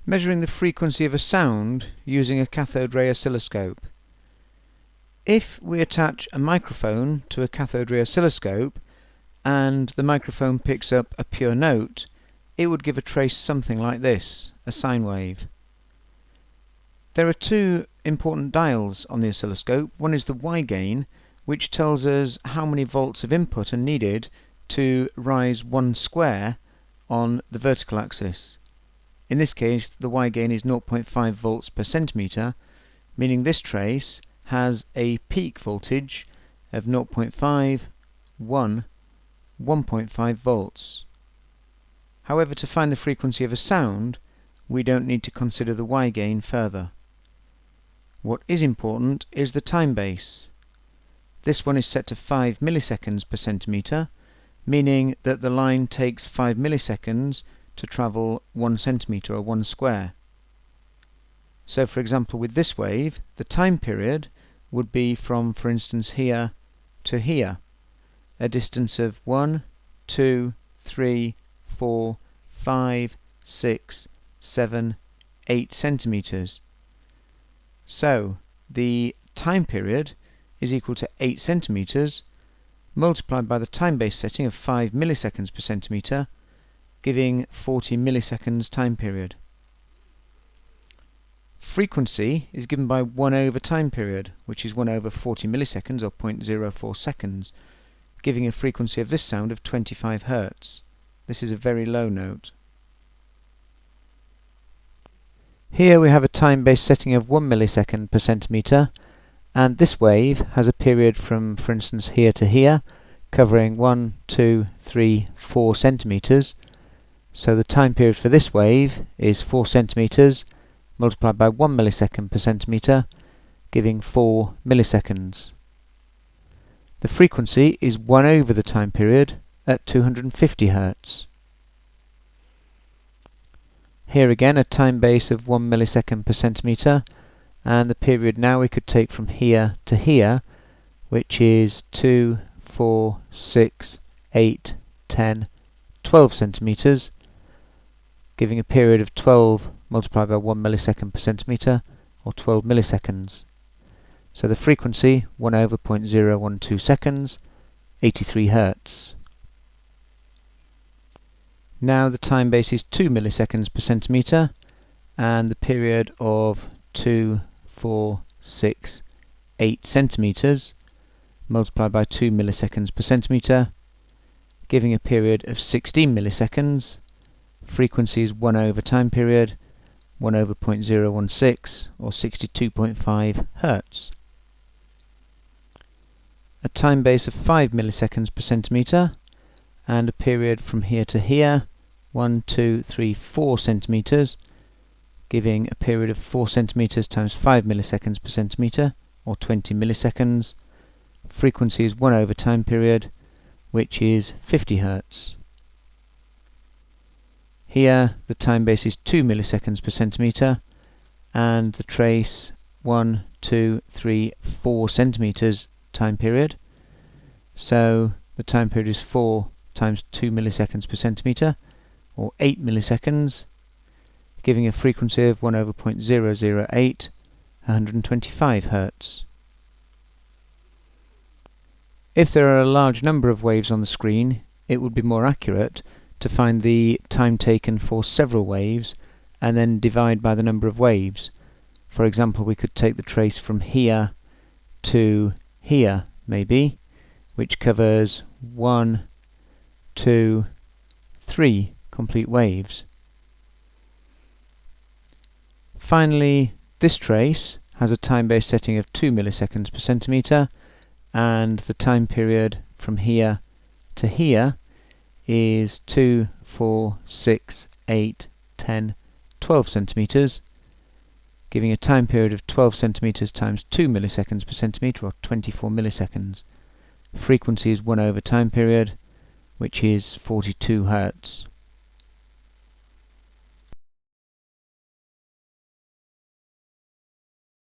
Measuring the frequency of a sound using a cathode ray oscilloscope. If we attach a microphone to a cathode ray oscilloscope and the microphone picks up a pure note, it would give a trace something like this, a sine wave. There are two important dials on the oscilloscope. One is the Y gain, which tells us how many volts of input are needed to rise one square on the vertical axis. In this case, the Y gain is 0.5 volts per centimeter, meaning this trace has a peak voltage of 0.5, 1, 1.5 volts. However, to find the frequency of a sound, we don't need to consider the Y gain further. What is important is the time base. This one is set to 5 milliseconds per centimeter, meaning that the line takes 5 milliseconds to travel 1 centimeter or 1 square. So for example with this wave, the time period would be from, for instance, here to here, a distance of 1, 2, 3, 4, 5, 6, 7, 8 centimeters. So the time period is equal to 8 centimeters multiplied by the time-based setting of 5 milliseconds per centimeter, giving 40 milliseconds time period. Frequency is given by 1 over time period, which is 1 over 40 milliseconds or 0.04 seconds, giving a frequency of this sound of 25 Hz. This is a very low note. Here we have a time-based setting of 1 millisecond per centimeter, and this wave has a period from, for instance, here to here, covering 1, 2, 3, 4 centimeters. So the time period for this wave is 4 centimeters multiplied by 1 millisecond per centimeter, giving 4 milliseconds. The frequency is 1 over the time period at 250 Hz. Here again a time base of 1 millisecond per centimeter, and the period now we could take from here to here, which is 2, 4, 6, 8, 10, 12 centimeters, giving a period of 12 multiplied by 1 millisecond per centimeter, or 12 milliseconds. So the frequency 1 over 0.012 seconds, 83 Hz. Now the time base is 2 milliseconds per centimeter, and the period of 2, 4, 6, 8 centimeters multiplied by 2 milliseconds per centimeter, giving a period of 16 milliseconds. Frequency is 1 over time period, 1 over 0.016 or 62.5 Hz. A time base of 5 milliseconds per centimeter, and a period from here to here, 1, 2, 3, 4 centimeters, giving a period of 4 centimeters times 5 milliseconds per centimeter, or 20 milliseconds. Frequency is 1 over time period, which is 50 Hz. Here the time base is 2 milliseconds per centimeter, and the trace 1, 2, 3, 4 centimeters time period. So the time period is 4 times 2 milliseconds per centimeter, or 8 milliseconds, giving a frequency of 1 over 0.008, 125 Hz. If there are a large number of waves on the screen, it would be more accurate to find the time taken for several waves and then divide by the number of waves. For example, we could take the trace from here to here, maybe, which covers 1, 2, 3 complete waves. Finally, this trace has a time-based setting of 2 milliseconds per centimeter, and the time period from here to here is 2, 4, 6, 8, 10, 12 centimeters, giving a time period of 12 centimeters times 2 milliseconds per centimeter, or 24 milliseconds. Frequency is 1 over time period, which is 42 Hz.